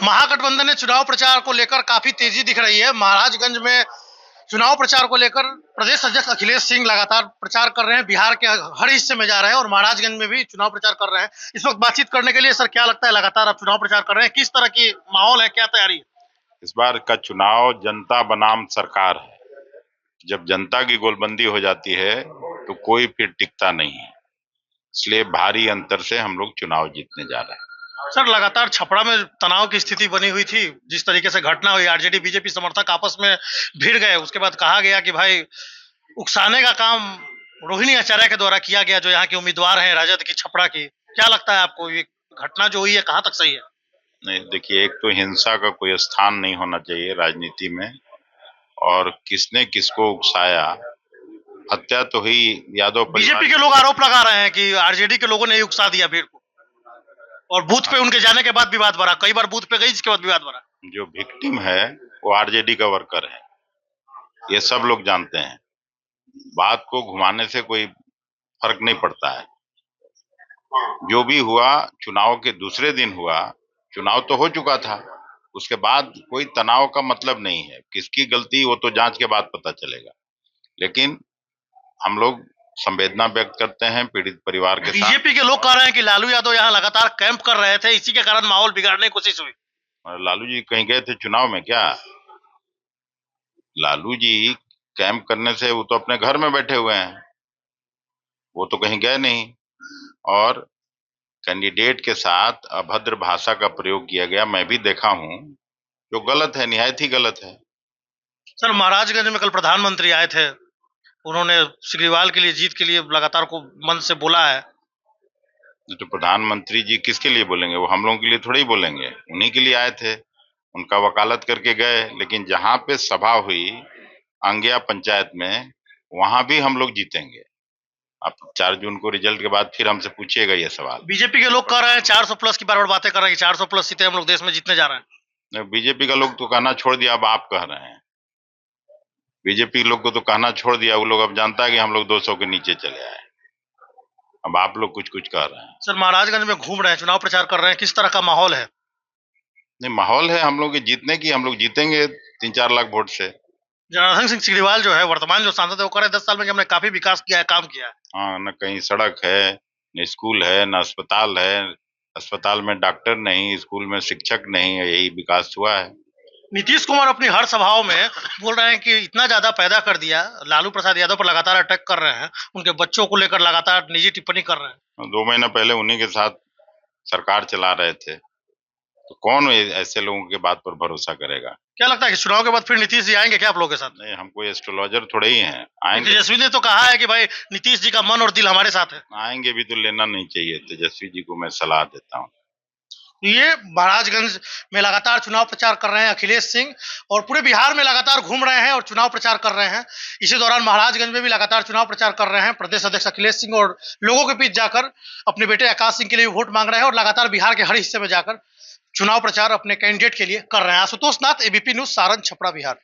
महागठबंधन में चुनाव प्रचार को लेकर काफी तेजी दिख रही है। महाराजगंज में चुनाव प्रचार को लेकर प्रदेश अध्यक्ष अखिलेश सिंह लगातार प्रचार कर रहे हैं। बिहार के हर हिस्से में जा रहे हैं और महाराजगंज में भी चुनाव प्रचार कर रहे हैं। इस वक्त बातचीत करने के लिए सर क्या लगता है, लगातार आप चुनाव प्रचार कर रहे हैं, किस तरह की माहौल है, क्या तैयारी है? इस बार का चुनाव जनता बनाम सरकार है। जब जनता की गोलबंदी हो जाती है तो कोई फिर टिकता नहीं है, इसलिए भारी अंतर से हम लोग चुनाव जीतने जा रहे हैं। सर लगातार छपरा में तनाव की स्थिति बनी हुई थी, जिस तरीके से घटना हुई, आरजेडी बीजेपी समर्थक आपस में भिड़ गए। उसके बाद कहा गया कि भाई उकसाने का काम रोहिणी आचार्य के द्वारा किया गया, जो यहाँ के उम्मीदवार हैं राजद की, छपरा की। क्या लगता है आपको, ये घटना जो हुई है कहाँ तक सही है? नहीं, देखिए, एक तो हिंसा का कोई स्थान नहीं होना चाहिए राजनीति में, और किसने किसको उकसाया, हत्या तो हुई यादव परिवार। बीजेपी के लोग आरोप लगा रहे हैं कि आरजेडी के लोगों ने ही उकसा दिया भीड़ को, और बूथ पे उनके जाने के बाद विवाद बढ़ा, कई बार बूथ पे गई, इसके बाद विवाद बढ़ा। जो विक्टिम है वो आरजेडी का वर्कर है, ये सब लोग जानते हैं। बात को घुमाने से कोई फर्क नहीं पड़ता है। जो भी हुआ चुनाव के दूसरे दिन हुआ, चुनाव तो हो चुका था, उसके बाद कोई तनाव का मतलब नहीं है। किसकी गलती वो तो जांच के बाद पता चलेगा, लेकिन हम लोग संवेदना व्यक्त करते हैं पीड़ित परिवार के साथ। बीजेपी के लोग कह रहे हैं कि लालू यादव यहाँ लगातार कैंप कर रहे थे, इसी के कारण माहौल बिगाड़ने की कोशिश हुई। लालू जी कहीं गए थे चुनाव में क्या? लालू जी कैंप करने से वो तो अपने घर में बैठे हुए हैं, वो तो कहीं गए नहीं। और कैंडिडेट के साथ अभद्र भाषा का प्रयोग किया गया, मैं भी देखा हूं, जो गलत है, निहायत ही गलत है। सर महाराजगंज में कल प्रधानमंत्री आए थे, उन्होंने सिग्रीवाल के लिए, जीत के लिए लगातार को मन से बोला है। तो प्रधानमंत्री जी किसके लिए बोलेंगे? वो हम लोगों के लिए थोड़ी ही बोलेंगे, उन्हीं के लिए आए थे, उनका वकालत करके गए। लेकिन जहां पे सभा हुई अंगिया पंचायत में, वहां भी हम लोग जीतेंगे। आप 4 जून को रिजल्ट के बाद फिर हमसे पूछिएगा ये सवाल। बीजेपी के लोग कह रहे हैं 400 प्लस की बार बार बातें कर रहे हैं, 400 प्लस सीटें हम लोग देश में जीतने जा रहे हैं। बीजेपी का लोग तो कहना छोड़ दिया, अब आप कह रहे हैं। बीजेपी लोग को तो कहना छोड़ दिया, वो लोग अब जानता है कि हम लोग 200 के नीचे चले आए। अब आप लोग कुछ कुछ कह रहे हैं। सर महाराजगंज में घूम रहे हैं, चुनाव प्रचार कर रहे हैं, किस तरह का माहौल है? नहीं, माहौल है हम लोग के जीतने की, हम लोग जीतेंगे 3-4 लाख वोट से। जनार्दन सिंह सिग्रीवाल जो है वर्तमान जो सांसद है, वो कह रहे हैं 10 साल में कि हमने काफी विकास किया है, काम किया है। हाँ, न कहीं सड़क है, न स्कूल है, न अस्पताल है। अस्पताल में डॉक्टर नहीं, स्कूल में शिक्षक नहीं, यही विकास हुआ है। नीतीश कुमार अपनी हर सभाओं में बोल रहे हैं कि इतना ज्यादा पैदा कर दिया, लालू प्रसाद यादव पर लगातार अटैक कर रहे हैं, उनके बच्चों को लेकर लगातार निजी टिप्पणी कर रहे हैं। 2 महीना पहले उन्हीं के साथ सरकार चला रहे थे, तो कौन ऐसे लोगों के बात पर भरोसा करेगा? क्या लगता है कि चुनाव के बाद फिर नीतीश जी आएंगे क्या आप लोगों के साथ? नहीं, हम कोई एस्ट्रोलॉजर थोड़े ही हैं, आएंगे। तेजस्वी ने तो कहा है कि भाई नीतीश जी का मन और दिल हमारे साथ है। आएंगे भी तो लेना नहीं चाहिए। तेजस्वी जी को मैं सलाह देता हूँ। ये महाराजगंज में लगातार चुनाव प्रचार कर रहे हैं अखिलेश सिंह, और पूरे बिहार में लगातार घूम रहे हैं और चुनाव प्रचार कर रहे हैं। इसी दौरान महाराजगंज में भी लगातार चुनाव प्रचार कर रहे हैं प्रदेश अध्यक्ष अखिलेश सिंह, और लोगों के बीच जाकर अपने बेटे आकाश सिंह के लिए वोट मांग रहे हैं, और लगातार बिहार के हर हिस्से में जाकर चुनाव प्रचार अपने कैंडिडेट के लिए कर रहे हैं। आशुतोष नाथ, एबीपी न्यूज, सारण, छपरा, बिहार।